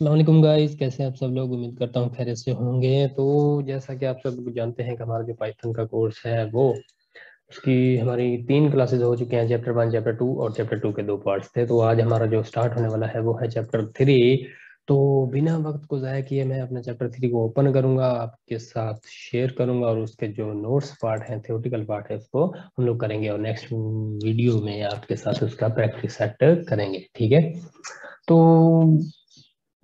अस्सलाम गाइस, कैसे हैं आप सब लोग। उम्मीद करता हूँ खैरियत से होंगे। तो जैसा कि आप सब जानते हैं कि हमारा जो पाइथन का कोर्स है वो उसकी हमारी 3 क्लासेस हो चुके हैं। चैप्टर 1, चैप्टर 2 और चैप्टर 2 के 2 पार्ट्स थे। तो आज हमारा जो स्टार्ट होने वाला है वो है चैप्टर 3। तो बिना वक्त को ज़ाया किए मैं अपने चैप्टर 3 को ओपन करूंगा, आपके साथ शेयर करूंगा और उसके जो नोट्स पार्ट है, थ्योरेटिकल पार्ट है, उसको हम लोग करेंगे और नेक्स्ट वीडियो में आपके साथ उसका प्रैक्टिस सेट करेंगे। ठीक है, तो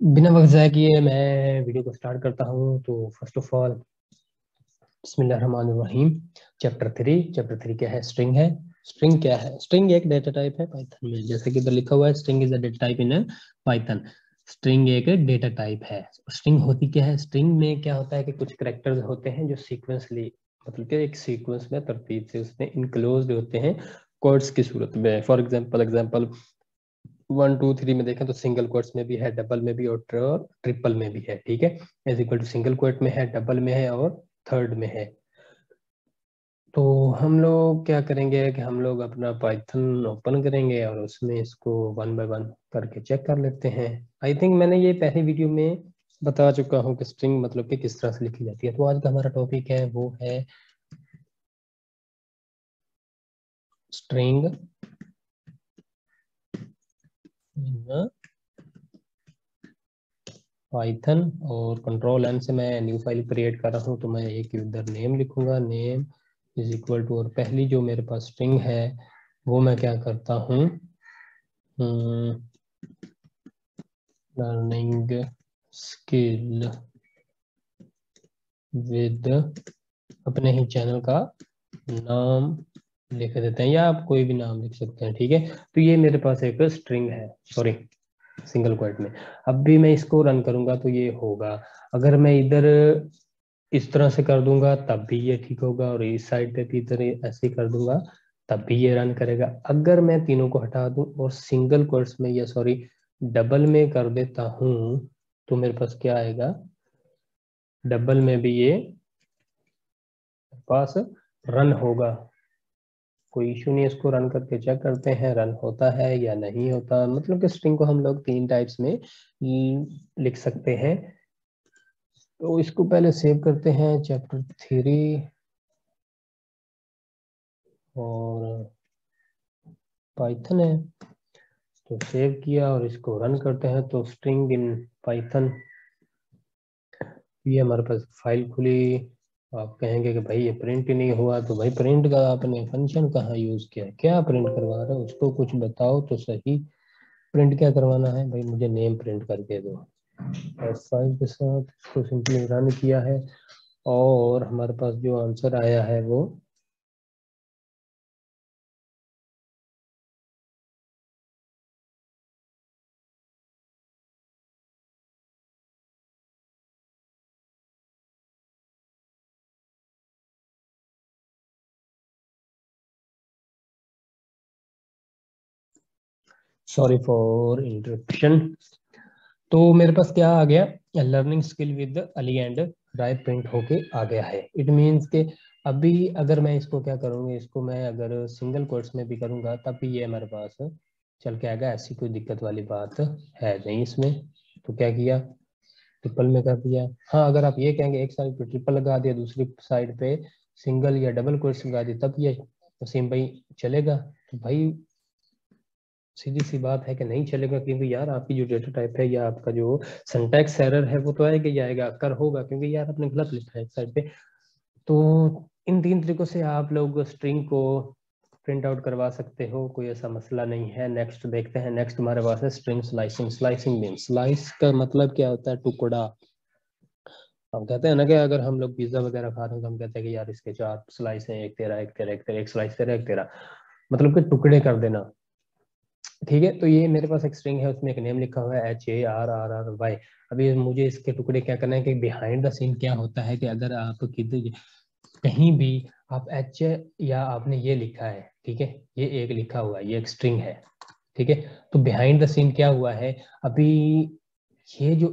बिना वक्त ज़ाया किए मैं वीडियो को स्टार्ट करता हूँ। तो फर्स्ट ऑफ ऑल बिस्मिल्लाहिर्रहमानिर्रहीम। चैप्टर 3 क्या है? स्ट्रिंग है। स्ट्रिंग क्या है? स्ट्रिंग एक डेटा टाइप है पाइथन में, जैसे कि इधर लिखा हुआ है, string is a data type in Python. String एक डेटा टाइप है। स्ट्रिंग होती क्या है? स्ट्रिंग में क्या होता है कि कुछ कैरेक्टर्स होते हैं जो सीक्वेंसली, मतलब कि एक सीक्वेंस में तरतीब से उसमें इनक्लोज्ड होते हैं कोड्स की सूरत में। फॉर एग्जांपल 1 2 3 में देखें तो सिंगल कोट्स में भी है, डबल में भी और ट्रिपल में भी है। ठीक है, is equal to single quote में है, डबल में है और थर्ड में है। तो हम लोग क्या करेंगे कि हम लोग अपना पाइथन ओपन करेंगे और उसमें इसको 1 बाय 1 करके चेक कर लेते हैं। आई थिंक मैंने ये पहली वीडियो में बता चुका हूँ कि स्ट्रिंग मतलब कि किस तरह से लिखी जाती है। तो आज का हमारा टॉपिक है वो है स्ट्रिंग इन पाइथन। और कंट्रोल एन से मैं न्यू फाइल क्रिएट कर रहा हूँ। तो मैं एक यूजर नेम लिखूंगा, नेम इज इक्वल टू, और पहली जो मेरे पास स्ट्रिंग है वो मैं क्या करता हूँ, लर्निंग स्किल विद अपने ही चैनल का नाम लिख देते हैं, या आप कोई भी नाम लिख सकते हैं। ठीक है, तो ये मेरे पास एक स्ट्रिंग है, सॉरी सिंगल क्वोट में। अब भी मैं इसको रन करूंगा तो ये होगा। अगर मैं इधर इस तरह से कर दूंगा तब भी ये ठीक होगा, और इस साइड पे भी इधर ऐसे कर दूंगा तब भी ये रन करेगा। अगर मैं तीनों को हटा दूं और सिंगल कोट्स में, या सॉरी डबल में कर देता हूं, तो मेरे पास क्या आएगा, डबल में भी ये पास रन होगा। कोई इशू नहीं है, इसको रन करके चेक करते हैं रन होता है या नहीं होता। मतलब कि स्ट्रिंग को हम लोग 3 टाइप्स में लिख सकते हैं। तो इसको पहले सेव करते हैं, चैप्टर 3 और पाइथन है। तो सेव किया और इसको रन करते हैं। तो स्ट्रिंग इन पाइथन, ये हमारे पास फाइल खुली। आप कहेंगे कि भाई ये प्रिंट ही नहीं हुआ। तो भाई प्रिंट का आपने फंक्शन कहाँ यूज किया, क्या प्रिंट करवा रहे हो, उसको कुछ बताओ तो सही। प्रिंट क्या करवाना है भाई? मुझे नेम प्रिंट करके दो। और फाइल के साथ इसको सिंपली रन किया है और हमारे पास जो आंसर आया है वो सॉरी फॉर इंटरप्शन। तो मेरे पास क्या आ गया, learning skill with Ali and Rai print होके आ गया है। इट मीन्स के अभी अगर मैं इसको क्या करूँगा, इसको मैं अगर सिंगल कोट्स में भी करूँगा तब भी ये हमारे पास चल के आएगा। ऐसी कोई दिक्कत वाली बात है नहीं इसमें। तो क्या किया, ट्रिपल में कर दिया। हाँ, अगर आप ये कहेंगे एक साइड पे ट्रिपल लगा दिया, दूसरी साइड पे सिंगल या डबल कोट्स लगा दिया, तब ये वसीम भाई चलेगा? तो भाई सीधी सी बात है कि नहीं चलेगा, क्योंकि यार आपकी जो डेटा टाइप है या आपका जो सिंटैक्स एरर है वो तो आएगा ही आएगा, कर होगा, क्योंकि यार आपने गलत लिखा है एक साइड पे। तो इन 3 तरीकों से आप लोग स्ट्रिंग को प्रिंट आउट करवा सकते हो, कोई ऐसा मसला नहीं है। नेक्स्ट देखते हैं। नेक्स्ट हमारे पास है string slicing. Slicing mean, slice का मतलब क्या होता है? टुकड़ा। हम कहते हैं ना कि अगर हम लोग पिज्जा वगैरह खा रहे हैं तो हम कहते हैं कि यार इसके 4 स्लाइस हैं, एक तेरा, एक तेरा, एक तेरा, एक स्लाइस तेरा, एक तेरा, मतलब कि टुकड़े कर देना। ठीक है, तो ये मेरे पास एक स्ट्रिंग है, उसमें एक नेम लिखा हुआ है HARRRY। अभी मुझे इसके टुकड़े क्या करना है कि बिहाइंड द सीन क्या होता है कि अगर आप किधर कहीं भी आप एच, या आपने ये लिखा है, ठीक है, ये एक लिखा हुआ है, ये एक स्ट्रिंग है, ठीक है। तो बिहाइंड द सीन क्या हुआ है, अभी ये जो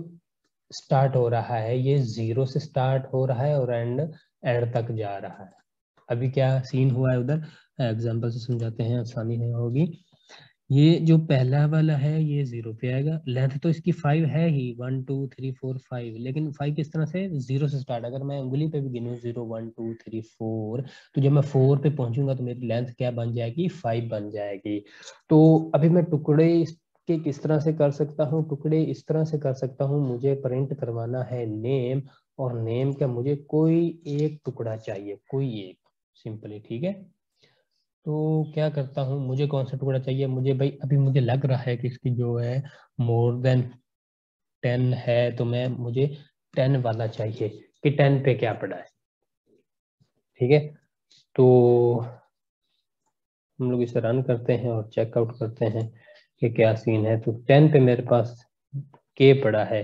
स्टार्ट हो रहा है ये 0 से स्टार्ट हो रहा है और एंड एंड तक जा रहा है। अभी क्या सीन हुआ है उधर, एग्जांपल से समझाते हैं, आसानी है होगी। ये जो पहला वाला है ये 0 पे आएगा, लेंथ तो इसकी 5 है ही, 1 2 3 4 5, लेकिन 5 किस तरह से, 0 से स्टार्ट। अगर मैं उंगली पे भी गिनूं 0 1 2 3 4, तो जब मैं 4 पे पहुंचूंगा तो मेरी लेंथ क्या बन जाएगी, 5 बन जाएगी। तो अभी मैं टुकड़े के किस तरह से कर सकता हूँ, टुकड़े इस तरह से कर सकता हूँ, मुझे प्रिंट करवाना है नेम, और नेम का मुझे कोई एक टुकड़ा चाहिए, कोई एक, सिंपली, ठीक है। तो क्या करता हूँ, मुझे कौन सा टुकड़ा चाहिए, मुझे भाई अभी मुझे लग रहा है कि इसकी जो है मोर देन 10 है, तो मैं मुझे 10 वाला चाहिए कि 10 पे क्या पड़ा है, ठीक है। तो हम लोग इसे रन करते हैं और चेकआउट करते हैं कि क्या सीन है। तो 10 पे मेरे पास के पड़ा है,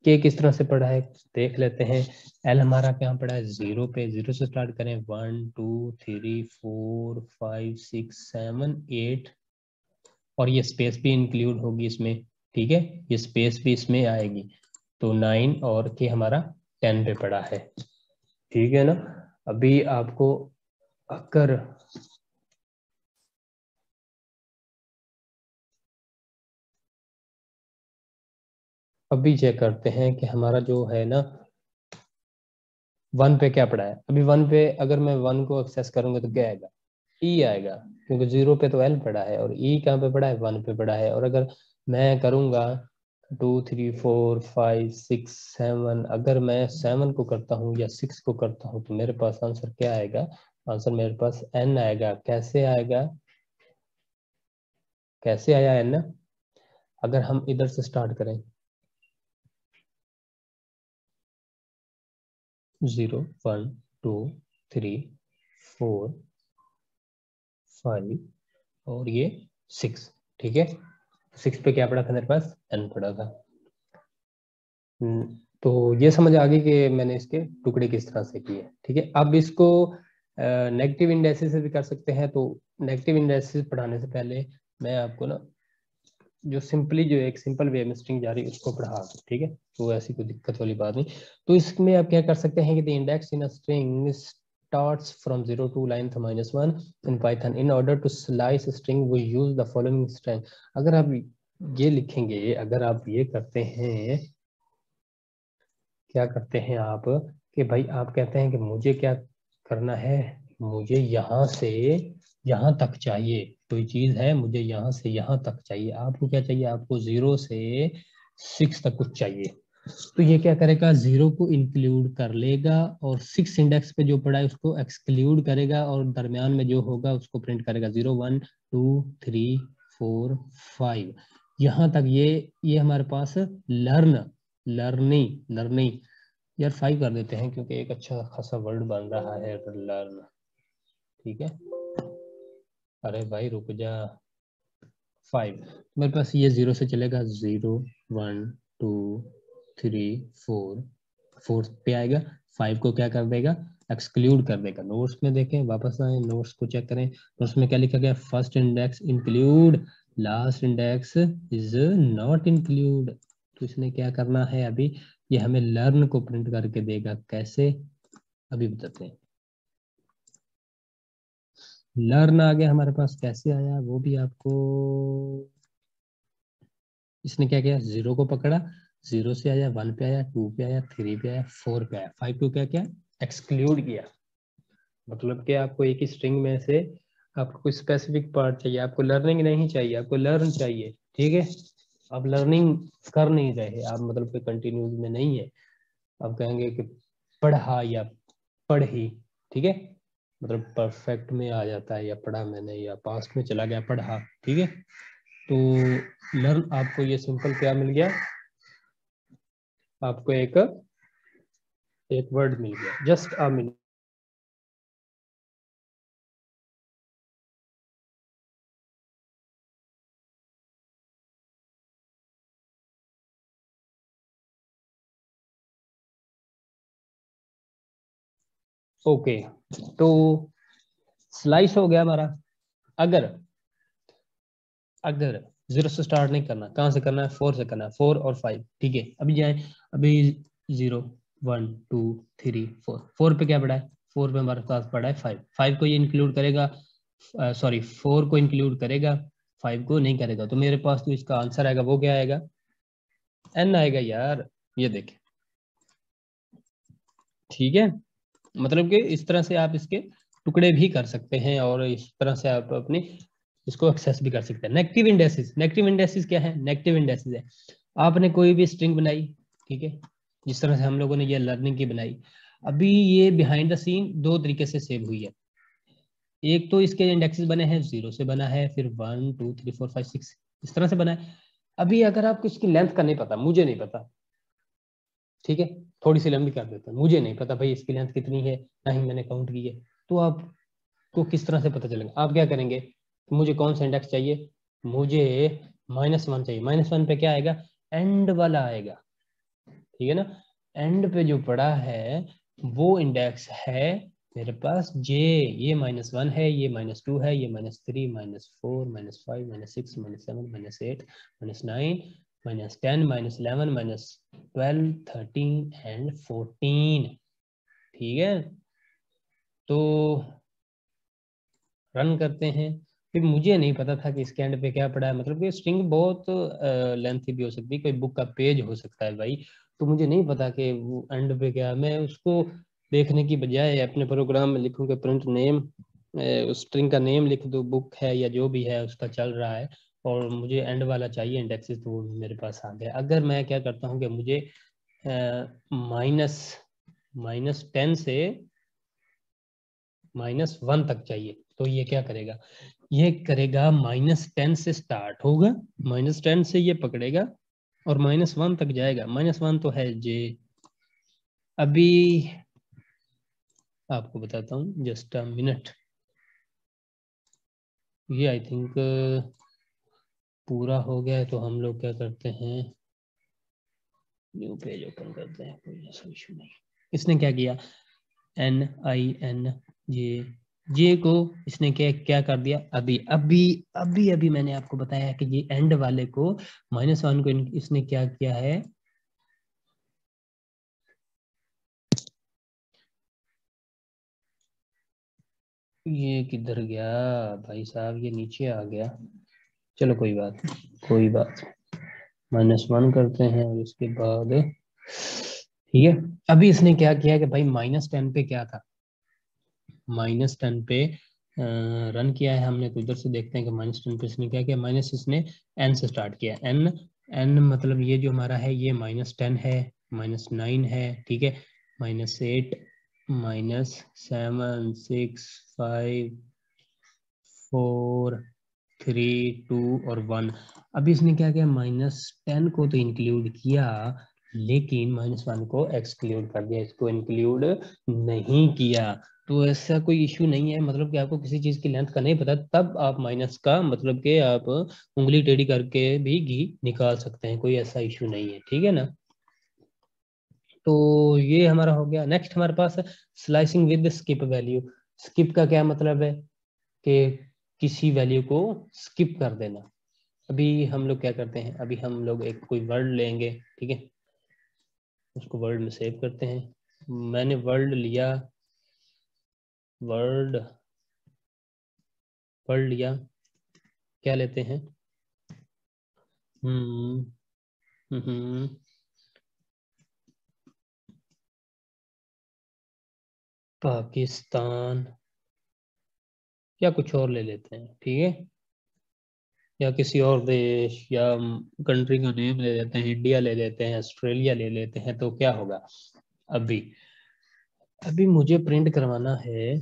के किस तरह से पड़ा है देख लेते हैं। एल हमारा क्या पड़ा है, 0 पे, 0 से स्टार्ट करें, 1 2 3 4 5 6 7 8, और ये स्पेस भी इंक्लूड होगी इसमें, ठीक है, ये स्पेस भी इसमें आएगी। तो 9 और के हमारा 10 पे पड़ा है, ठीक है ना। अभी आपको अगर अभी चेक करते हैं कि हमारा जो है ना 1 पे क्या पड़ा है। अभी 1 पे अगर मैं 1 को एक्सेस करूंगा तो क्या आएगा, ई आएगा, क्योंकि 0 पे तो एल पड़ा है, और ई कहाँ पे पड़ा है, 1 पे पड़ा है। और अगर मैं करूंगा 2 3 4 5 6 7, अगर मैं 7 को करता हूँ या 6 को करता हूँ तो मेरे पास आंसर क्या आएगा, आंसर मेरे पास एन आएगा। कैसे आएगा, कैसे आया एन, अगर हम इधर से स्टार्ट करें, 0 1 2 3 4 5 और ये 6, ठीक है। 6 पे क्या पड़ा था मेरे पास, एन पड़ा था। तो ये समझ आ गई कि मैंने इसके टुकड़े किस तरह से किए, ठीक है। अब इसको नेगेटिव इंडेक्सेस से भी कर सकते हैं। तो नेगेटिव इंडेक्सेस पढ़ाने से पहले मैं आपको ना जो सिंपली जो एक सिंपल वे में स्ट्रिंग जा रही है उसको पढ़ा दूं, ठीक है। तो ऐसी कोई दिक्कत वाली बात नहीं। तो इसमें आप क्या कर सकते हैं कि the index in a string starts from 0 to length -1 in Python. In order to slice a string we use the following string. अगर आप ये लिखेंगे, अगर आप ये करते हैं, क्या करते हैं आप कि भाई आप कहते हैं कि मुझे क्या करना है, मुझे यहाँ से यहाँ तक चाहिए, कोई चीज है मुझे यहाँ से यहाँ तक चाहिए। आपको क्या चाहिए, आपको 0 से 6 तक कुछ चाहिए। तो ये क्या करेगा, 0 को इंक्लूड कर लेगा और 6 इंडेक्स पे जो पड़ा है उसको एक्सक्लूड करेगा, और दरमियान में जो होगा उसको प्रिंट करेगा। 0 1 2 3 4 5, यहाँ तक ये हमारे पास लर्निंग यार 5 कर देते हैं क्योंकि एक अच्छा खासा वर्ड बन रहा है लर्न, ठीक है। अरे भाई रुक जा, 5, मेरे पास ये 0 से चलेगा, 0 1 2 3 4, 4 पे आएगा, 5 को क्या कर देगा, एक्सक्लूड कर देगा। नोट्स में देखें, वापस आए, नोट्स को चेक करें, नोट्स में क्या लिखा गया, first index include, last index is not include. तो इसने क्या करना है अभी, ये हमें लर्न को प्रिंट करके देगा। कैसे, अभी बताते हैं। लर्न आ गया हमारे पास, कैसे आया वो भी आपको, इसने क्या किया, 0 को पकड़ा, 0 से आया, 1 पे आया, 2 पे आया, 3 पे आया, 4 पे आया, 5 को क्या किया, एक्सक्लूड किया। मतलब कि आपको एक ही स्ट्रिंग में से आपको कोई स्पेसिफिक पार्ट चाहिए, आपको लर्निंग नहीं चाहिए, आपको लर्न चाहिए, ठीक है। आप लर्निंग कर नहीं रहे, आप मतलब कि कंटिन्यूस में नहीं है, आप कहेंगे कि पढ़ा या पढ़ी, ठीक है, मतलब परफेक्ट में आ जाता है, या पढ़ा मैंने, या पास्ट में चला गया पढ़ा, ठीक है। तो लर्न आपको ये सिंपल क्या मिल गया, आपको एक एक वर्ड मिल गया, जस्ट अ मिनट। ओके, तो स्लाइस हो गया हमारा। अगर अगर 0 से स्टार्ट नहीं करना, कहाँ से करना है, 4 से करना है, 4 और 5, ठीक है। अभी जाए, अभी 0 1 2 3 4, 4 पे क्या पड़ा है, 4 पे हमारे पास पड़ा है 5, 5 को ये इंक्लूड करेगा, सॉरी 4 को इंक्लूड करेगा, 5 को नहीं करेगा, तो मेरे पास तो इसका आंसर आएगा, वो क्या आएगा, n आएगा यार, ये देखें। ठीक है, मतलब कि इस तरह से आप इसके टुकड़े भी कर सकते हैं और इस तरह से आप अपनी इसको एक्सेस भी कर सकते हैं। नेगेटिव इंडेक्सेस, नेगेटिव इंडेक्सेस क्या है, नेगेटिव इंडेक्सेस है आपने कोई भी स्ट्रिंग बनाई, ठीक है, जिस तरह से हम लोगों ने ये लर्निंग की बनाई, अभी ये बिहाइंड द सीन दो तरीके से सेव हुई है। एक तो इसके इंडेक्सेस बने हैं 0 से बना है, फिर 1 2 3 4 5 6 इस तरह से बना है। अभी अगर आपको इसकी लेंथ का नहीं पता, मुझे नहीं पता, ठीक है, थोड़ी सी लंबी कर देता हूँ, मुझे नहीं पता भाई इसकी लेंथ कितनी है, ना ही मैंने काउंट की है, तो आपको किस तरह से पता चलेगा, आप क्या करेंगे, मुझे कौन सा इंडेक्स चाहिए, मुझे -1 चाहिए, -1 पे क्या आएगा, एंड वाला आएगा, ठीक है ना, एंड पे जो पड़ा है वो इंडेक्स है मेरे पास जे, ये -1 है, ये -2 है, ये -3 -4 -5 -6 -7 -8 -9 -10 -11 -12 13 एंड 14, ठीक है, तो रन करते हैं। फिर मुझे नहीं पता था कि इसके एंड पे क्या पड़ा है, मतलब कि स्ट्रिंग बहुत लेंथी भी हो सकती है, कोई बुक का पेज हो सकता है भाई, तो मुझे नहीं पता कि वो एंड पे क्या, मैं उसको देखने की बजाय अपने प्रोग्राम में लिखूं कि प्रिंट नेम, उस स्ट्रिंग का नेम लिख दो, बुक है या जो भी है उसका चल रहा है, और मुझे एंड वाला चाहिए इंडेक्सेस, तो वो मेरे पास आ गया। अगर मैं क्या करता हूँ कि मुझे -10 से -1 तक चाहिए, तो ये क्या करेगा, ये करेगा -10 से स्टार्ट होगा, -10 से ये पकड़ेगा और -1 तक जाएगा, -1 तो है जे। अभी आपको बताता हूँ, जस्ट अ मिनट, ये आई थिंक पूरा हो गया है, तो हम लोग क्या करते हैं, न्यू पेज ओपन करते हैं, कोई ऐसा इशू नहीं। इसने क्या किया, NIN जे को इसने क्या क्या कर दिया, अभी अभी अभी अभी मैंने आपको बताया कि ये एंड वाले को -1 को इसने क्या किया है, ये किधर गया भाई साहब, ये नीचे आ गया, चलो कोई बात नहीं, कोई बात, -1 करते हैं और उसके बाद ठीक है। अभी इसने क्या किया कि भाई -10 पे क्या था, -10 पे रन किया है हमने, तो इधर से देखते हैं कि -10 पे इसने क्या किया, माइनस इसने n से स्टार्ट किया, n मतलब ये जो हमारा है ये -10 है, -9 है, ठीक है, -8 -7 6 5 4 3 2 और 1। अभी इसने क्या किया, -10 को तो इंक्लूड किया, लेकिन -1 को एक्सक्लूड कर दिया, इसको इंक्लूड नहीं किया। तो ऐसा कोई इशू नहीं है, मतलब कि आपको किसी चीज की लेंथ का नहीं पता, तब आप माइनस का मतलब कि आप उंगली टेढ़ी करके भी घी निकाल सकते हैं, कोई ऐसा इशू नहीं है, ठीक है ना। तो ये हमारा हो गया। नेक्स्ट हमारे पास है slicing with skip value. Skip का क्या मतलब है कि किसी वैल्यू को स्किप कर देना। अभी हम लोग क्या करते हैं, अभी हम लोग एक कोई वर्ड लेंगे, ठीक है, उसको वर्ड में सेव करते हैं। मैंने वर्ड लिया, वर्ड वर्ड लिया, क्या लेते हैं, हम्म हम्म, पाकिस्तान या कुछ और ले लेते हैं, ठीक है, या किसी और देश या कंट्री का नेम ले लेते हैं, इंडिया ले लेते हैं, ऑस्ट्रेलिया ले लेते हैं, तो क्या होगा, अभी अभी मुझे प्रिंट करवाना है,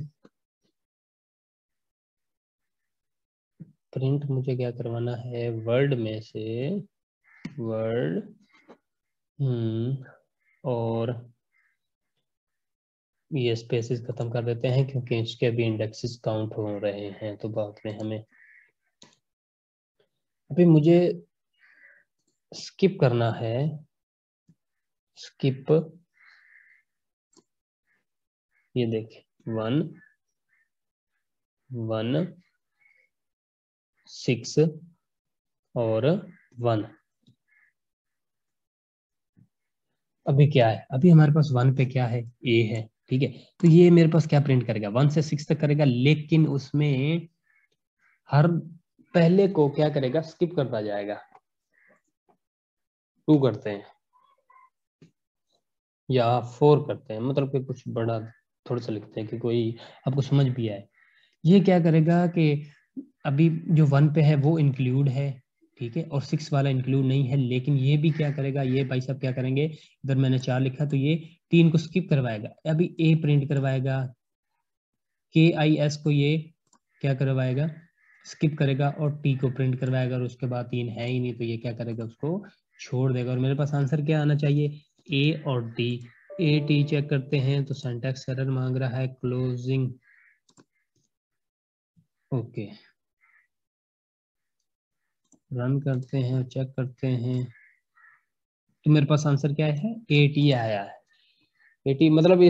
प्रिंट मुझे क्या करवाना है, वर्ड में से वर्ड, और ये स्पेसेस खत्म कर देते हैं क्योंकि इसके भी इंडेक्सेस काउंट हो रहे हैं, तो बाद में हमें, अभी मुझे स्किप करना है, स्किप, ये देखिए 1 1 6 और 1। अभी क्या है, अभी हमारे पास 1 पे क्या है, ए है, ठीक है, तो ये मेरे पास क्या प्रिंट करेगा, 1 से 6 तक करेगा, लेकिन उसमें हर पहले को क्या करेगा, स्किप करता जाएगा। 2 करते हैं या 4 करते हैं, मतलब कि कुछ बड़ा थोड़ा सा लिखते हैं कि कोई आपको समझ भी आए। ये क्या करेगा कि अभी जो 1 पे है वो इंक्लूड है, ठीक है, और 6 वाला इंक्लूड नहीं है, लेकिन ये भी क्या करेगा, ये भाई साहब क्या करेंगे, इधर मैंने 4 लिखा तो ये 3 को स्किप करवाएगा, अभी ए प्रिंट करवाएगा, KIS को ये क्या करवाएगा, स्किप करेगा, और टी को प्रिंट करवाएगा, और उसके बाद 3 है ही नहीं तो ये क्या करेगा, उसको छोड़ देगा। और मेरे पास आंसर क्या आना चाहिए, ए और डी। ए टी चेक करते हैं तो सिंटैक्स एरर मांग रहा है, क्लोजिंग, ओके, रन करते हैं, चेक करते हैं, तो मेरे पास आंसर क्या है, ए टी आया है। ए टी मतलब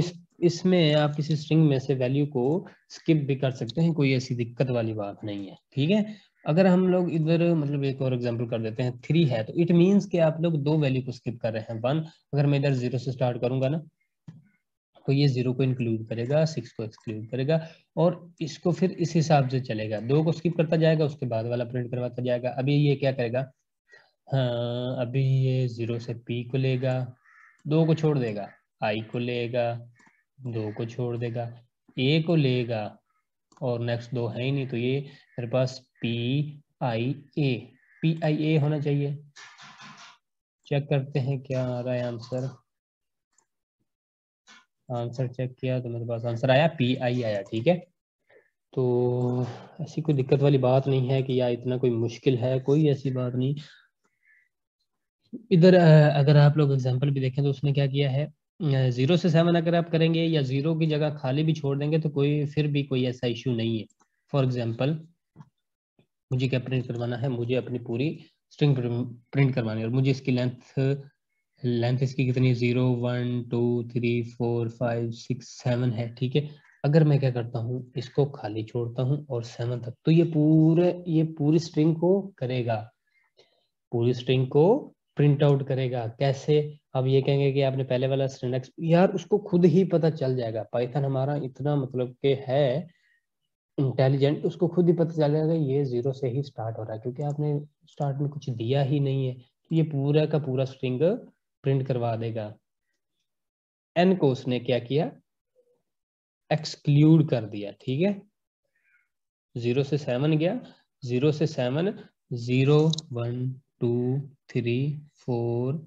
इसमें आप किसी स्ट्रिंग में से वैल्यू को स्किप भी कर सकते हैं, कोई ऐसी दिक्कत वाली बात नहीं है, ठीक है। अगर हम लोग इधर मतलब एक और एग्जांपल कर देते हैं, 3 है तो इट मींस कि आप लोग 2 वैल्यू को स्किप कर रहे हैं। 1 अगर मैं इधर 0 से स्टार्ट करूंगा ना तो ये 0 को इंक्लूड करेगा, 6 को एक्सक्लूड करेगा, और इसको फिर इस हिसाब से चलेगा, 2 को स्किप करता जाएगा, उसके बाद वाला प्रिंट करवाता जाएगा। अभी ये क्या करेगा, हाँ अभी ये 0 से P को लेगा, 2 को छोड़ देगा, I को लेगा, 2 को छोड़ देगा, A को लेगा, और नेक्स्ट 2 है ही नहीं तो ये मेरे पास PIA होना चाहिए। चेक करते हैं क्या आ रहा है आंसर। आंसर चेक किया तो मेरे पास आंसर आया PI आया, ठीक है। तो ऐसी कोई दिक्कत वाली बात नहीं है कि या इतना कोई मुश्किल है, कोई ऐसी बात नहीं। इधर अगर आप लोग एग्जांपल भी देखें तो उसने क्या किया है, 0 से 7 अगर आप करेंगे या 0 की जगह खाली भी छोड़ देंगे तो कोई फिर भी कोई ऐसा इश्यू नहीं है। फॉर एग्जांपल मुझे क्या प्रिंट करवाना है, मुझे अपनी पूरी स्ट्रिंग प्रिंट करवानी है, और मुझे इसकी लेंथ इसकी कितनी, 0 1 2 3 4 5 6 7 है, ठीक है। अगर मैं क्या करता हूँ, इसको खाली छोड़ता हूँ और 7 तक, तो ये पूरी स्ट्रिंग को करेगा, पूरी स्ट्रिंग को प्रिंट आउट करेगा। कैसे, अब ये कहेंगे कि आपने पहले वाला सिंटैक्स, यार उसको खुद ही पता चल जाएगा, पाइथन हमारा इतना मतलब के है इंटेलिजेंट, उसको खुद ही पता चल जाएगा ये 0 से ही स्टार्ट हो रहा है, क्योंकि आपने स्टार्ट में कुछ दिया ही नहीं है, तो ये पूरा का पूरा स्ट्रिंग प्रिंट करवा देगा। एन को उसने क्या किया, एक्सक्लूड कर दिया, ठीक है। 0 से 7 गया, 0 से 7 0 1 2 3 4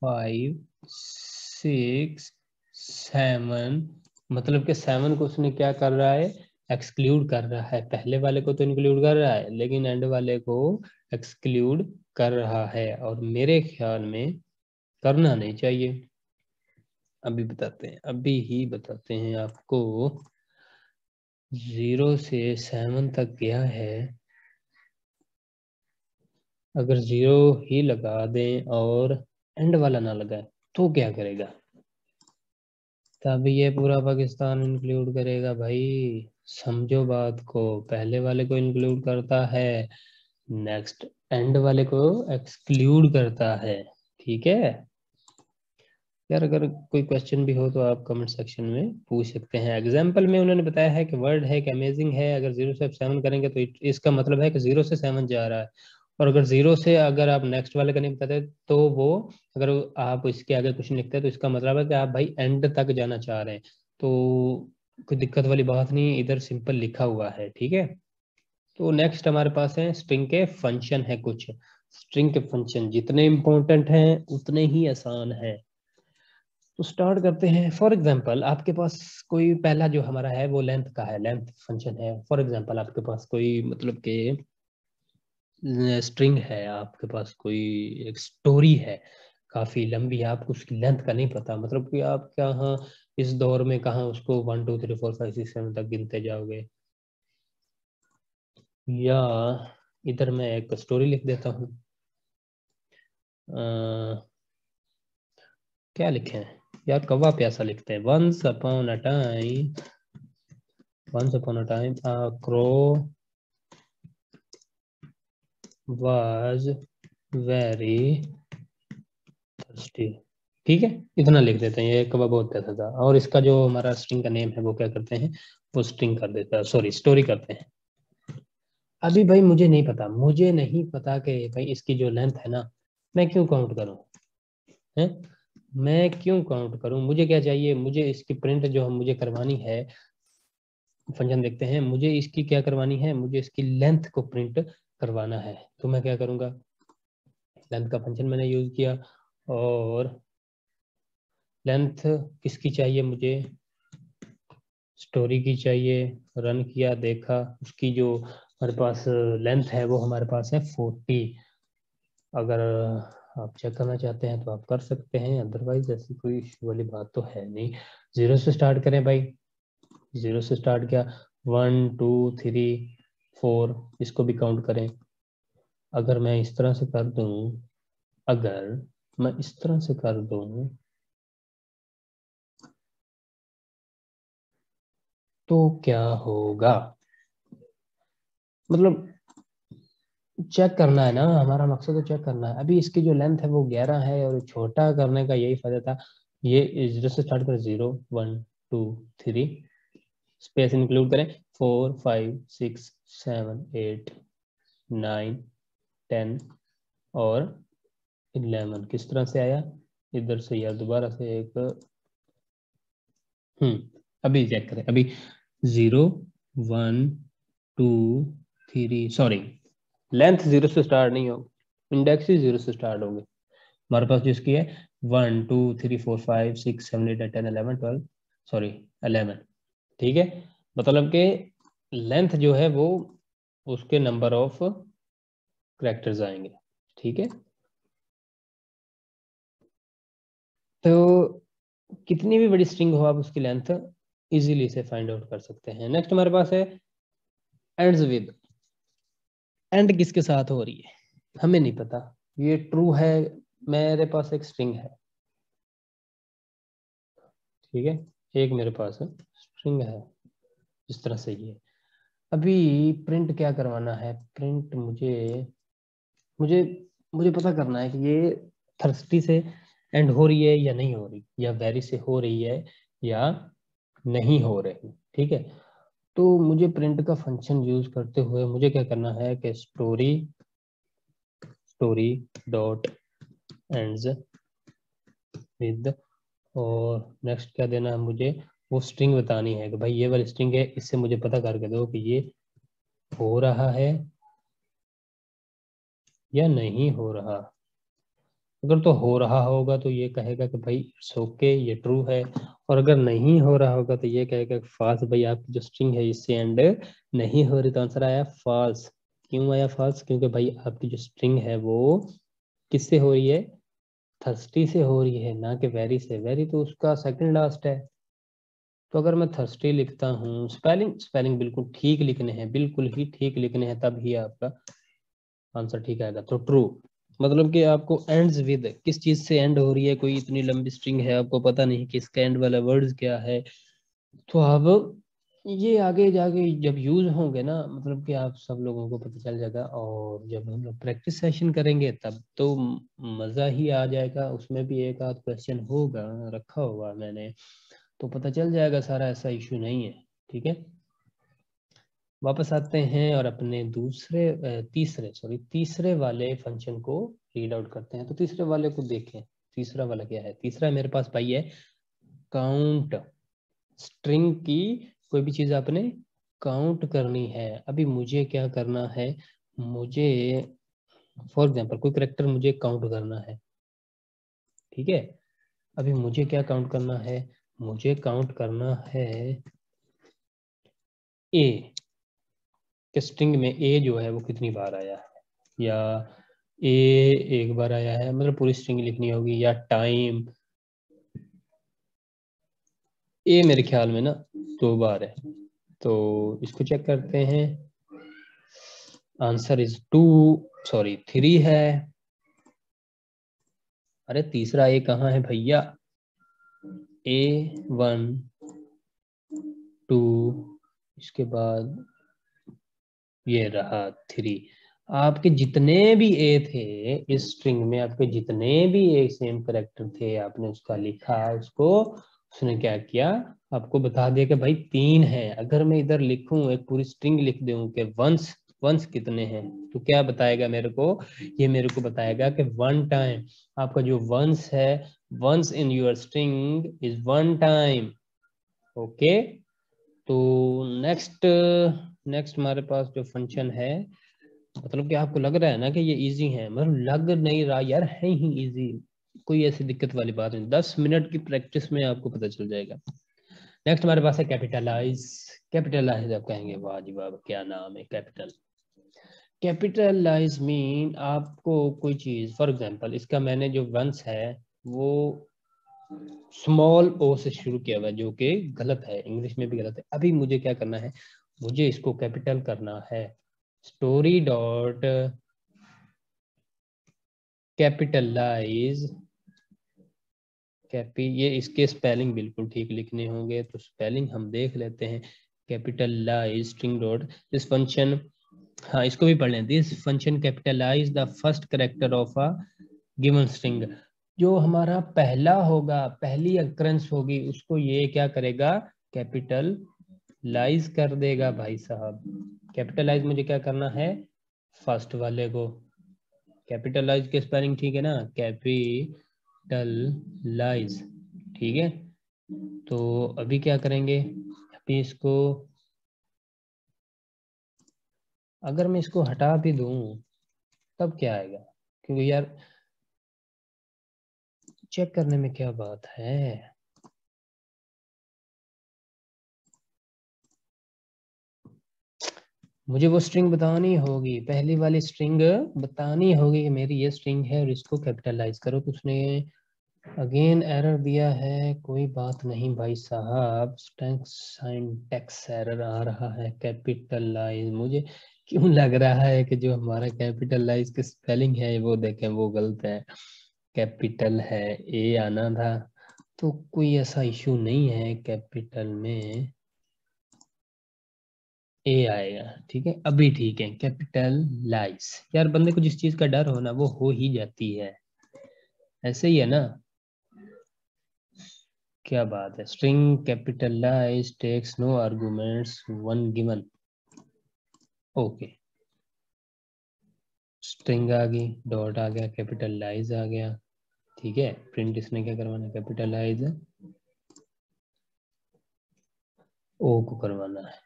5 6 7, मतलब कि 7 को उसने क्या कर रहा है, एक्सक्लूड कर रहा है। पहले वाले को तो इंक्लूड कर रहा है लेकिन एंड वाले को एक्सक्लूड कर रहा है, और मेरे ख्याल में करना नहीं चाहिए। अभी बताते हैं, अभी ही बताते हैं आपको। 0 से 7 तक गया है, अगर 0 ही लगा दें और एंड वाला ना लगाए तो क्या करेगा, तब ये पूरा पाकिस्तान इंक्लूड करेगा भाई। समझो बात को, पहले वाले को इंक्लूड करता है, नेक्स्ट एंड वाले को एक्सक्लूड करता है, ठीक है। यार अगर कोई क्वेश्चन भी हो तो आप कमेंट सेक्शन में पूछ सकते हैं। एग्जाम्पल में उन्होंने बताया है कि वर्ड है कि अमेजिंग है, अगर 0 से 7 करेंगे तो इसका मतलब है कि 0 से 7 जा रहा है, और अगर 0 से अगर आप नेक्स्ट वाले का नहीं बताते तो वो, अगर आप इसके आगे कुछ नहीं लिखते तो इसका मतलब है कि आप भाई एंड तक जाना चाह रहे हैं, तो कोई दिक्कत वाली बात नहीं, इधर सिंपल लिखा हुआ है, ठीक है। तो नेक्स्ट हमारे पास है स्ट्रिंग के फंक्शन है कुछ। स्ट्रिंग के फंक्शन जितने इंपॉर्टेंट हैं उतने ही आसान है। तो स्टार्ट करते हैं। फॉर एग्जांपल आपके पास कोई पहला जो हमारा है वो लेंथ का है, लेंथ फंक्शन है। फॉर एग्जांपल आपके पास कोई मतलब के स्ट्रिंग है, आपके पास कोई एक स्टोरी है काफी लंबी, आपको उसकी लेंथ का नहीं पता, मतलब कि आप कहाँ इस दौर में कहाँ उसको 1 2 3 4 5 6 7 तक गिनते जाओगे। या इधर मैं एक स्टोरी लिख देता हूँ, क्या लिखे हैं यार, कौवा प्यासा लिखते हैं। once upon a time a crow was very thirsty, ठीक है, इतना लिख देते हैं, ये कौवा बहुत प्यासा था, और इसका जो हमारा स्ट्रिंग का नेम है वो क्या करते हैं, वो स्ट्रिंग कर देता है, सॉरी स्टोरी करते हैं। अभी भाई मुझे नहीं पता कि भाई इसकी जो लेंथ है ना, मैं क्यों काउंट करूं, है, मैं क्यों काउंट करूं, मुझे क्या चाहिए, मुझे इसकी प्रिंट जो मुझे करवानी है, फंक्शन देखते हैं, मुझे इसकी क्या करवानी है, मुझे इसकी लेंथ को प्रिंट करवाना है। तो मैं क्या करूंगा, लेंथ का फंक्शन मैंने यूज किया, और लेंथ किसकी चाहिए मुझे, स्टोरी की चाहिए, रन किया, देखा, उसकी जो हमारे पास लेंथ है वो हमारे पास है 40। अगर आप चेक करना चाहते हैं तो आप कर सकते हैं, अदरवाइज ऐसी कोई इशू वाली बात तो है नहीं। 0 से स्टार्ट करें भाई, 0 से स्टार्ट किया, 1 2 3 4, इसको भी काउंट करें। अगर मैं इस तरह से कर दूं, अगर मैं इस तरह से कर दूं तो क्या होगा, मतलब चेक करना है ना, हमारा मकसद तो चेक करना है। अभी इसकी जो लेंथ है वो 11 है, और छोटा करने का यही फायदा था। ये 0 से स्टार्ट करें, 0 1 2 3, स्पेस इंक्लूड करें, 4 5 6 7 8 9 10 और 11। किस तरह से आया, इधर से या दोबारा से एक, अभी चेक करें, अभी 0 1 2 3, सॉरी, लेंथ 0 से स्टार्ट नहीं होगी, इंडेक्स ही 0 से स्टार्ट होंगे। हमारे पास जिसकी है 1 2 3 4 5 6 7 8 10 11 12, सॉरी 11, ठीक है। मतलब कि लेंथ जो है वो उसके नंबर ऑफ करेक्टर्स आएंगे, ठीक है। तो कितनी भी बड़ी स्ट्रिंग हो, आप उसकी लेंथ इजीली से फाइंड आउट कर सकते हैं। नेक्स्ट हमारे पास है एंड्स विद। एंड किसके साथ हो रही है हमें नहीं पता, ये ट्रू है, मेरे पास एक स्ट्रिंग है, ठीक है, एक मेरे पास स्ट्रिंग है, इस तरह से ये। अभी प्रिंट क्या करवाना है, प्रिंट मुझे मुझे पता करना है कि ये थर्स्टी से एंड हो रही है या नहीं हो रही, या वेरी से हो रही है या नहीं हो रही, ठीक है। तो मुझे प्रिंट का फंक्शन यूज करते हुए मुझे क्या करना है कि स्टोरी डॉट एंड्स विद, और नेक्स्ट क्या देना है मुझे, वो स्ट्रिंग बतानी है कि भाई ये वाली स्ट्रिंग है, इससे मुझे पता करके दो कि ये हो रहा है या नहीं हो रहा। अगर तो हो रहा होगा तो ये कहेगा कि भाई इट्स ओके, ये ट्रू है, और अगर नहीं हो रहा होगा तो ये कहेगा फॉल्स, भाई आपकी जो स्ट्रिंग है इससे एंड नहीं हो रही। तो आंसर आया फॉल्स। क्यों आया फॉल्स, क्योंकि भाई आपकी जो स्ट्रिंग है वो किससे हो रही है, थर्स्टी से हो रही है, ना कि वेरी से। वेरी तो उसका सेकंड लास्ट है। तो अगर मैं थर्स्टी लिखता हूँ, स्पेलिंग स्पेलिंग बिल्कुल ठीक लिखने हैं, बिल्कुल ही ठीक लिखने हैं, तब ही आपका आंसर ठीक आएगा। तो ट्रू, मतलब कि आपको एंड्स विद, किस चीज से एंड हो रही है, कोई इतनी लंबी स्ट्रिंग है आपको पता नहीं कि इसका एंड वाला वर्ड्स क्या है, तो अब ये आगे जाके जब यूज होंगे ना, मतलब कि आप सब लोगों को पता चल जाएगा, और जब हम लोग प्रैक्टिस सेशन करेंगे तब तो मजा ही आ जाएगा। उसमें भी एक आध क्वेश्चन होगा, रखा होगा मैंने, तो पता चल जाएगा सारा, ऐसा इशू नहीं है, ठीक है। वापस आते हैं और अपने तीसरे वाले फंक्शन को रीड आउट करते हैं। तो तीसरे वाले को देखें, तीसरा वाला क्या है, तीसरा मेरे पास भाई है काउंट। स्ट्रिंग की कोई भी चीज आपने काउंट करनी है। अभी मुझे क्या करना है, मुझे फॉर एग्जांपल कोई करेक्टर मुझे काउंट करना है, ठीक है। अभी मुझे क्या काउंट करना है, मुझे काउंट करना है ए, कि स्ट्रिंग में ए जो है वो कितनी बार आया है, या ए एक बार आया है, मतलब पूरी स्ट्रिंग लिखनी होगी, या टाइम। ए मेरे ख्याल में ना 2 बार है, तो इसको चेक करते हैं। आंसर इज 2, सॉरी 3 है। अरे तीसरा ए कहाँ है भैया, ए 1 2, इसके बाद ये रहा 3। आपके जितने भी ए थे इस स्ट्रिंग में, आपके जितने भी ए सेम करेक्टर थे, आपने उसका लिखा, उसको उसने क्या किया, आपको बता दिया कि भाई 3 है। अगर मैं इधर लिखूं, एक पूरी स्ट्रिंग लिख दूं कि वंस वंस कितने हैं, तो क्या बताएगा मेरे को, ये मेरे को बताएगा कि वन टाइम, आपका जो वंस है, once in your string is one time. Okay, तो नेक्स्ट नेक्स्ट हमारे पास जो फंक्शन है, मतलब कि आपको लग रहा है ना कि ये इजी है, मतलब लग नहीं रहा यार, है ही इजी, कोई ऐसी दिक्कत वाली बात नहीं, 10 मिनट की प्रैक्टिस में आपको पता चल जाएगा। नेक्स्ट हमारे पास है कैपिटलाइज। कैपिटलाइज आप कहेंगे वाह जी वाह क्या नाम है कैपिटल। कैपिटलाइज मीन आपको कोई चीज, फॉर एग्जांपल इसका मैंने जो वंस है वो स्मॉल ओ से शुरू किया हुआ है, जो कि गलत है, इंग्लिश में भी गलत है। अभी मुझे क्या करना है, मुझे इसको कैपिटल करना है। स्टोरी डॉट कैपिटलाइज कैपी, ये इसके स्पेलिंग बिल्कुल ठीक लिखने होंगे, तो स्पेलिंग हम देख लेते हैं। Capitalize string dot this function, हाँ इसको भी पढ़ लें, this function capitalize the first character of a given string. जो हमारा पहला होगा, पहली अक्रेंस होगी, उसको ये क्या करेगा, कैपिटल लाइज कर देगा भाई साहब। कैपिटलाइज मुझे क्या करना है, फर्स्ट वाले को। कैपिटलाइज के स्पेलिंग ठीक है ना, कैपिटल लाइज, ठीक है। तो अभी क्या करेंगे, अभी इसको अगर मैं इसको हटा भी दूं तब क्या आएगा, क्योंकि यार चेक करने में क्या बात है। मुझे वो स्ट्रिंग बतानी होगी, पहली वाली स्ट्रिंग बतानी होगी कि मेरी ये स्ट्रिंग है और इसको कैपिटलाइज करो। तो उसने अगेन एरर दिया है, कोई बात नहीं भाई साहब, सिंटैक्स एरर आ रहा है। कैपिटलाइज मुझे क्यों लग रहा है कि जो हमारा कैपिटलाइज की स्पेलिंग है वो देखें वो गलत है, कैपिटल है, ए आना था। तो कोई ऐसा इशू नहीं है, कैपिटल में ए आएगा, ठीक है अभी ठीक है। कैपिटल लाइज, यार बंदे को जिस चीज का डर हो ना वो हो ही जाती है, ऐसे ही है ना। क्या बात है, string capitalize takes no arguments one given. Okay, string आ गई, डॉट आ गया, कैपिटलाइज आ गया, ठीक है। प्रिंट इसने क्या करवाना, कैपिटलाइज ओ को करवाना है।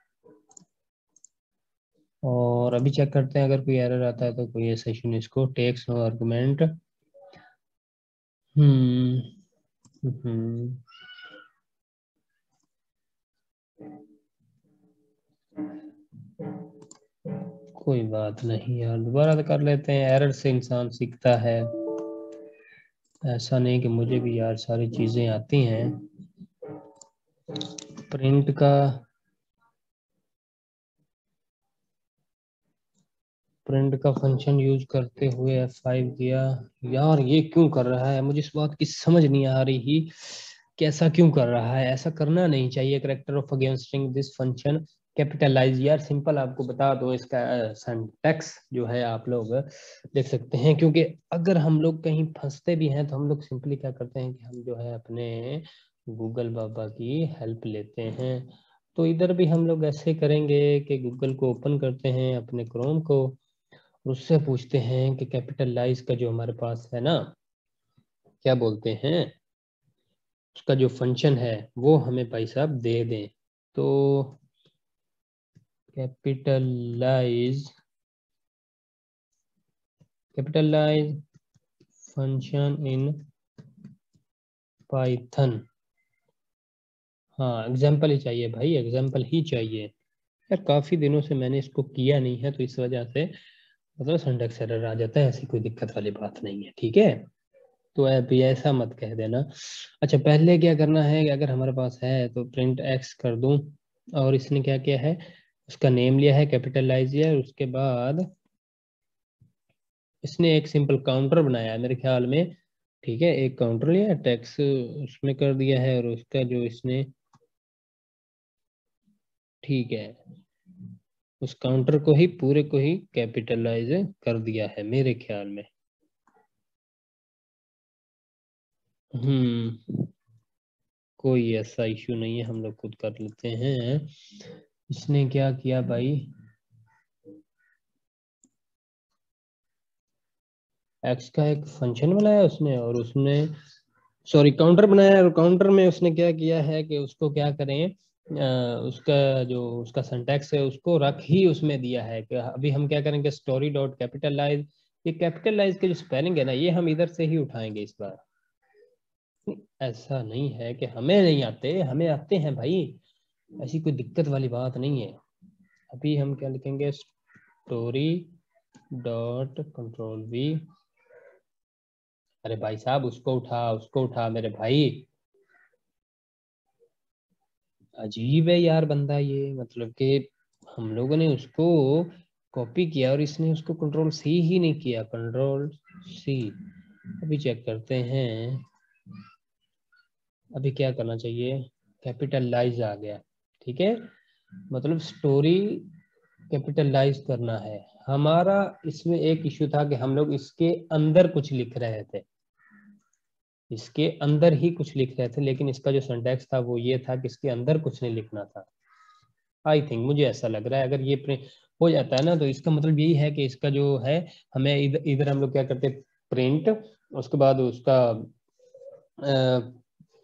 और अभी चेक करते हैं अगर कोई एरर आता है तो कोई ऐसा इशू नहीं, इसको टेक्स नो आर्गुमेंट। हम्म हम्म कोई बात नहीं यार, दोबारा तो कर लेते हैं, एरर से इंसान सीखता है। ऐसा नहीं कि मुझे भी यार सारी चीजें आती हैं। प्रिंट का प्रिंट का फंक्शन यूज करते हुए F5 किया। यार ये क्यों कर रहा है, मुझे इस बात की समझ नहीं आ रही, कैसा क्यों कर रहा है, ऐसा करना नहीं चाहिए। Character of again string this function capitalize, यार सिंपल आपको बता दो इसका सिंटैक्स जो है आप लोग देख सकते हैं, क्योंकि अगर हम लोग कहीं फंसते भी हैं तो हम लोग सिंपली क्या करते हैं कि हम जो है अपने गूगल बाबा की हेल्प लेते हैं। तो इधर भी हम लोग ऐसे करेंगे कि गूगल को ओपन करते हैं, अपने क्रोम को, उससे पूछते हैं कि कैपिटलाइज का जो हमारे पास है ना, क्या बोलते हैं, उसका जो फंक्शन है वो हमें भाई साहब दे दें। तो capitalize capitalize function in Python, हाँ एग्जाम्पल ही चाहिए भाई, एग्जाम्पल ही चाहिए। यार काफी दिनों से मैंने इसको किया नहीं है तो इस वजह से मतलब सिंटैक्स एरर आ जाता है, ऐसी कोई दिक्कत वाली बात नहीं है, ठीक है। तो अभी ऐसा मत कह देना। अच्छा पहले क्या करना है कि अगर हमारे पास है तो प्रिंट एक्स कर दूं, और इसने क्या किया है, उसका नेम लिया है कैपिटलाइज है, उसके बाद इसने एक सिंपल काउंटर बनाया है मेरे ख्याल में, ठीक है, एक काउंटर लिया टैक्स उसमें कर दिया है, और उसका जो इसने, ठीक है, उस काउंटर को ही पूरे को ही कैपिटलाइज कर दिया है मेरे ख्याल में। हम्म कोई ऐसा इशू नहीं है, हम लोग खुद कर लेते हैं। इसने क्या किया भाई, एक्स का एक फंक्शन बनाया उसने, और उसने सॉरी काउंटर बनाया, और काउंटर में उसने क्या किया है कि उसको क्या करें, उसका जो उसका सिंटैक्स है उसको रख ही उसमें दिया है कि अभी हम क्या करेंगे, स्टोरी डॉट कैपिटलाइज, ये कैपिटलाइज के जो स्पेलिंग है ना ये हम इधर से ही उठाएंगे इस बार। ऐसा नहीं है कि हमें नहीं आते, हमें आते हैं भाई, ऐसी कोई दिक्कत वाली बात नहीं है। अभी हम क्या लिखेंगे, स्टोरी डॉट कंट्रोल वी। अरे भाई साहब उसको उठा, उसको उठा मेरे भाई। अजीब है यार बंदा ये, मतलब कि हम लोगों ने उसको कॉपी किया और इसने उसको कंट्रोल सी ही नहीं किया, कंट्रोल सी। अभी चेक करते हैं, अभी क्या करना चाहिए, कैपिटलाइज आ गया, ठीक है, मतलब स्टोरी कैपिटलाइज करना है हमारा। इसमें एक इश्यू था कि हम लोग इसके अंदर कुछ लिख रहे थे, इसके अंदर ही कुछ लिख रहे थे, लेकिन इसका जो सिंटैक्स था वो ये था कि इसके अंदर कुछ नहीं लिखना था। आई थिंक मुझे ऐसा लग रहा है, अगर ये प्रिंट हो जाता है ना तो इसका मतलब यही है कि इसका जो है, हमें इधर इधर हम लोग क्या करते हैं, प्रिंट, उसके बाद उसका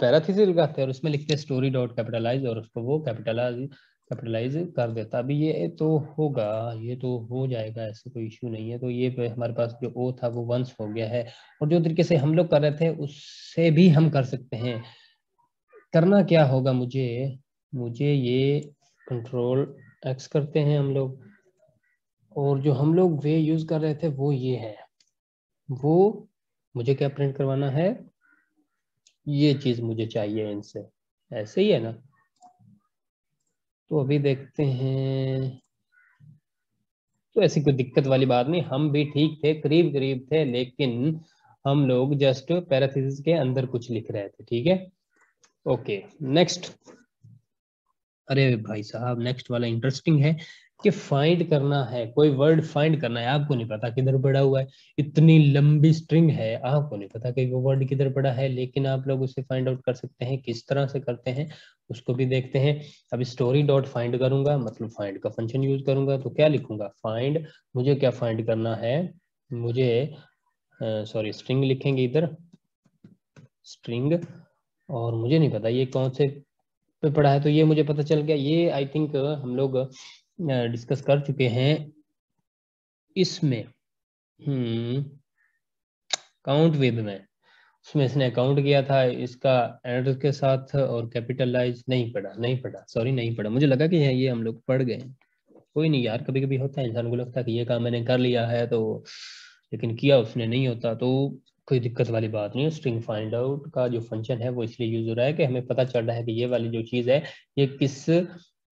पैराथीसिस लगाते हैं और उसमें लिखते हैं स्टोरी डॉट कैपिटलाइज, और उसको वो कैपिटलाइज कर देता। अभी ये तो होगा, ये तो हो जाएगा, ऐसे कोई इश्यू नहीं है। तो ये पे हमारे पास जो ओ था वो वंस हो गया है, और जो तरीके से हम लोग कर रहे थे उससे भी हम कर सकते हैं। करना क्या होगा मुझे, मुझे ये कंट्रोल एक्स करते हैं हम लोग, और जो हम लोग वे यूज कर रहे थे वो ये है, वो मुझे क्या प्रिंट करवाना है, ये चीज मुझे चाहिए इनसे, ऐसे ही है ना। तो अभी देखते हैं, तो ऐसी कोई दिक्कत वाली बात नहीं, हम भी ठीक थे, करीब करीब थे, लेकिन हम लोग जस्ट पैराथीसिस के अंदर कुछ लिख रहे थे, ठीक है। Okay next. अरे भाई साहब नेक्स्ट वाला इंटरेस्टिंग है, कि फाइंड करना है, कोई वर्ड फाइंड करना है, आपको नहीं पता किधर पड़ा हुआ है, इतनी लंबी स्ट्रिंग है, आपको नहीं पता कि वो वर्ड किधर पड़ा है, लेकिन आप लोग उसे फाइंड आउट कर सकते हैं। किस तरह से करते हैं उसको भी देखते हैं। अब स्टोरी डॉट फाइंड करूंगा, मतलब फाइंड का फंक्शन यूज करूंगा, तो क्या लिखूंगा, फाइंड, मुझे क्या फाइंड करना है, मुझे सॉरी स्ट्रिंग लिखेंगे इधर, स्ट्रिंग, और मुझे नहीं पता ये कौन से पे पढ़ा है, तो ये मुझे पता चल गया, ये आई थिंक हम लोग डिस्कस कर चुके हैं इसमें। काउंट विद में, उसमें इसने अकाउंट किया था इसका एड के साथ, और कैपिटलाइज नहीं पढ़ा, नहीं पढ़ा, सॉरी नहीं पढ़ा, मुझे लगा कि ये हम लोग पढ़ गए। कोई नहीं यार, कभी कभी होता है, इंसान को लगता है कि ये काम मैंने कर लिया है, तो लेकिन किया उसने नहीं होता, तो कोई दिक्कत वाली बात नहीं है। स्ट्रिंग फाइंड आउट का जो फंक्शन है वो इसलिए यूज हो रहा है कि हमें पता चल रहा है कि ये वाली जो चीज़ है ये किस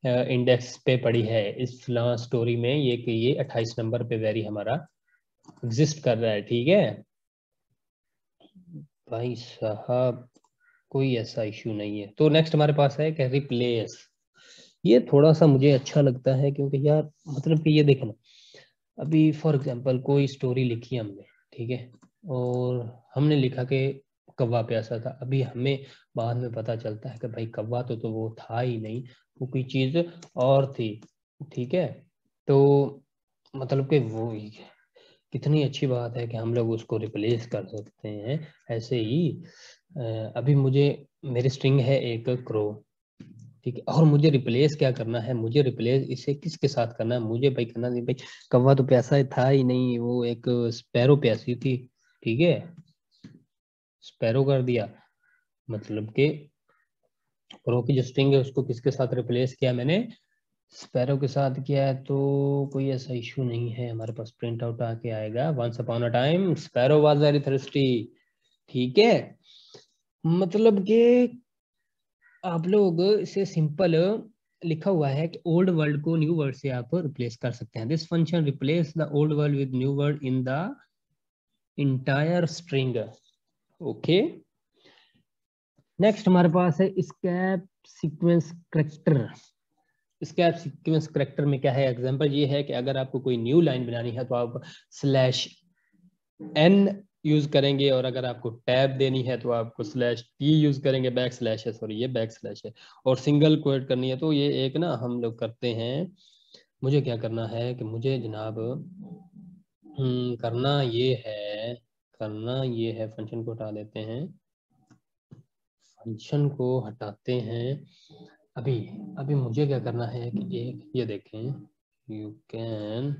इंडेक्स पे पड़ी है इस फिलहाल स्टोरी में, ये कि ये 28 नंबर पे वेरी हमारा एग्जिस्ट कर रहा है, ठीक है भाई साहब, कोई ऐसा इश्यू नहीं है। तो नेक्स्ट हमारे पास है कि रिप्लेस, ये थोड़ा सा मुझे अच्छा लगता है, क्योंकि यार मतलब कि ये देखना, अभी फॉर एग्जांपल कोई स्टोरी लिखी हमने, ठीक है, और हमने लिखा कि कौवा प्यासा था, अभी हमें बाद में पता चलता है कि भाई कौवा तो वो था ही नहीं, वो कोई चीज और थी, ठीक है। तो मतलब कि वो कितनी अच्छी बात है कि हम लोग उसको रिप्लेस कर सकते हैं ऐसे ही। अभी मुझे मेरी स्ट्रिंग है एक क्रो, ठीक है, और मुझे रिप्लेस क्या करना है, मुझे रिप्लेस इसे किसके साथ करना है, मुझे भाई करना नहीं भाई, कौवा तो प्यासा था ही नहीं, वो एक स्पैरो प्यासी थी, ठीक है, स्पैरो कर दिया, मतलब कि प्रो की जो स्ट्रिंग है उसको किसके साथ रिप्लेस किया मैंने, स्पैरो के साथ किया है। तो कोई ऐसा इशू नहीं है, हमारे पास प्रिंट आउट आके आएगा, once upon a time sparrow was very thirsty, ठीक है। मतलब कि आप लोग इसे सिंपल लिखा हुआ है कि ओल्ड वर्ड को न्यू वर्ड से आप रिप्लेस कर सकते हैं, this function replace the old word with new word in the entire string, okay. Next हमारे पास है स्कैप सीक्वेंस करेक्टर। स्कैप सीक्वेंस करेक्टर में क्या है, एग्जांपल ये है कि अगर आपको कोई न्यू लाइन बनानी है तो आप स्लैश एन यूज करेंगे, और अगर आपको टैब देनी है तो आपको स्लैश टी यूज करेंगे, बैक स्लैश है, सॉरी ये बैक स्लैश है, और सिंगल क्वेट करनी है तो ये एक ना हम लोग करते हैं। मुझे क्या करना है कि मुझे जनाब करना ये है, करना ये है, फंक्शन को हटा देते हैं, फंक्शन को हटाते हैं। अभी मुझे क्या करना है कि एक ये देखें, यू कैन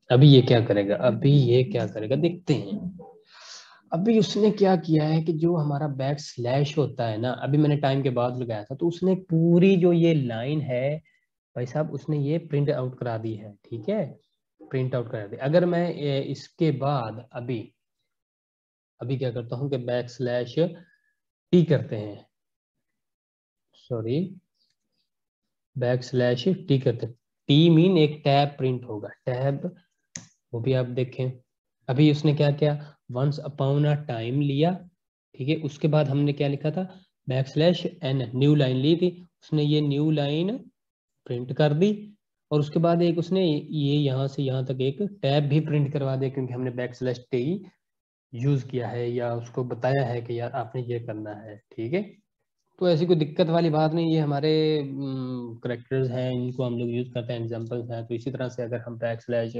अभी ये क्या करेगा, देखते हैं। अभी उसने क्या किया है कि जो हमारा बैक स्लैश होता है ना, अभी मैंने टाइम के बाद लगाया था, तो उसने पूरी जो ये लाइन है भाई साहब, उसने ये प्रिंट आउट करा दी है। ठीक है, प्रिंट आउट करा दी। अगर मैं इसके बाद अभी क्या करता हूँ कि बैक स्लैश टी करते हैं, सॉरी बैक स्लैश टी करते हैं, टी मीन एक टैब प्रिंट होगा, टैब, वो भी आप देखें। अभी उसने क्या किया, वंस अपॉन अ टाइम लिया, ठीक है, उसके बाद हमने क्या लिखा था, backslash n, new line ली थी, उसने ये न्यू लाइन प्रिंट कर दी, और उसके बाद एक उसने ये यहाँ से यहाँ तक एक टैब भी प्रिंट करवा दिया, क्योंकि हमने बैक स्लैश टी यूज किया है या उसको बताया है कि यार आपने ये करना है। ठीक है, तो ऐसी कोई दिक्कत वाली बात नहीं, ये हमारे करेक्टर्स हैं, इनको हम लोग यूज करते हैं, एग्जांपल्स हैं। तो इसी तरह से अगर हम बैक स्लैश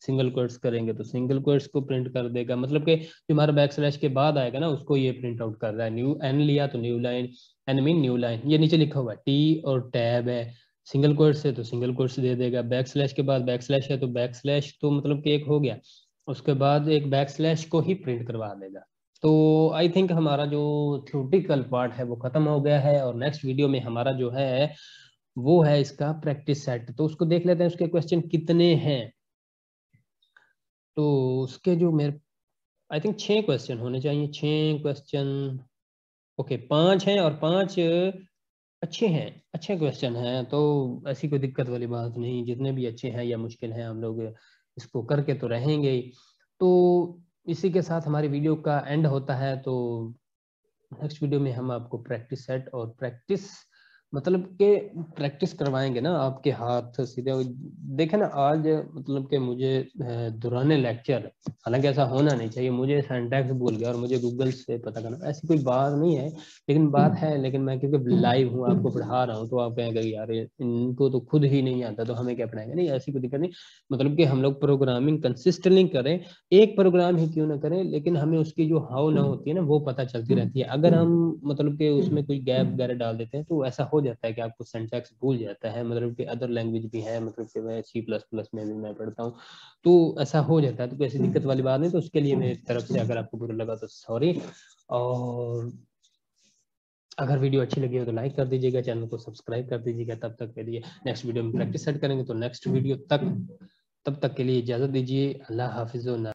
सिंगल कोट्स करेंगे तो सिंगल कोट्स को प्रिंट कर देगा, मतलब कि जो हमारा बैक स्लैश के बाद आएगा ना, उसको ये प्रिंट आउट कर रहा है। न्यू एन लिया तो new line, N mean new line, ये नीचे लिखा हुआ है टी और टैब है, सिंगल कोट्स है तो सिंगल कोट्स दे देगा, बैक स्लैश के बाद बैक स्लैश है तो बैक स्लैश तो मतलब कि एक हो गया, उसके बाद एक बैक स्लैश को ही प्रिंट करवा देगा। तो आई थिंक हमारा जो थ्योरेटिकल पार्ट है वो खत्म हो गया है, और नेक्स्ट वीडियो में हमारा जो है वो है इसका प्रैक्टिस सेट। तो उसको देख लेते हैं, उसके क्वेश्चन कितने हैं। तो उसके जो मेरे आई थिंक 6 क्वेश्चन होने चाहिए, 6 क्वेश्चन, ओके 5 हैं, और 5 अच्छे हैं, अच्छे क्वेश्चन हैं, तो ऐसी कोई दिक्कत वाली बात नहीं, जितने भी अच्छे हैं या मुश्किल हैं हम लोग इसको करके तो रहेंगे ही। तो इसी के साथ हमारी वीडियो का एंड होता है। तो नेक्स्ट वीडियो में हम आपको प्रैक्टिस सेट और प्रैक्टिस मतलब के प्रैक्टिस करवाएंगे ना, आपके हाथ सीधे देखे ना। आज मतलब कि मुझे दौरान लेक्चर, हालांकि ऐसा होना नहीं चाहिए, मुझे सिंटैक्स भूल गया और मुझे गूगल से पता करना, ऐसी कोई बात नहीं है, लेकिन बात है, लेकिन मैं क्योंकि लाइव हूँ आपको पढ़ा रहा हूँ, तो आप कहेंगे यार इनको तो खुद ही नहीं आता तो हमें क्या पढ़ाएंगे। नहीं, ऐसी कोई दिक्कत नहीं, मतलब कि हम लोग प्रोग्रामिंग कंसिस्टेंटली करें, एक प्रोग्राम ही क्यों ना करें, लेकिन हमें उसकी जो हाउ ना होती है ना, वो पता चलती रहती है। अगर हम मतलब कि उसमें कोई गैप वगैरह डाल देते हैं तो ऐसा हो जाता है कि आपको सिंटैक्स भूल जाता है, मतलब कि अदर लैंग्वेज भी है, मतलब कि मैं C++ में भी मैं पढ़ता हूँ, तो ऐसा हो जाता है। तो ऐसी दिक्कत वाली बात नहीं, तो उसके लिए मेरी तरफ से अगर आपको बुरा लगा तो सॉरी, और अगर वीडियो अच्छी लगी हो तो लाइक कर दीजिएगा, चैनल को सब्सक्राइब कर दीजिएगा। तब तक के लिए नेक्स्ट वीडियो में प्रैक्टिस सेट करेंगे, तो नेक्स्ट वीडियो तक, तब तक के लिए इजाजत दीजिए। अल्लाह हाफिज़।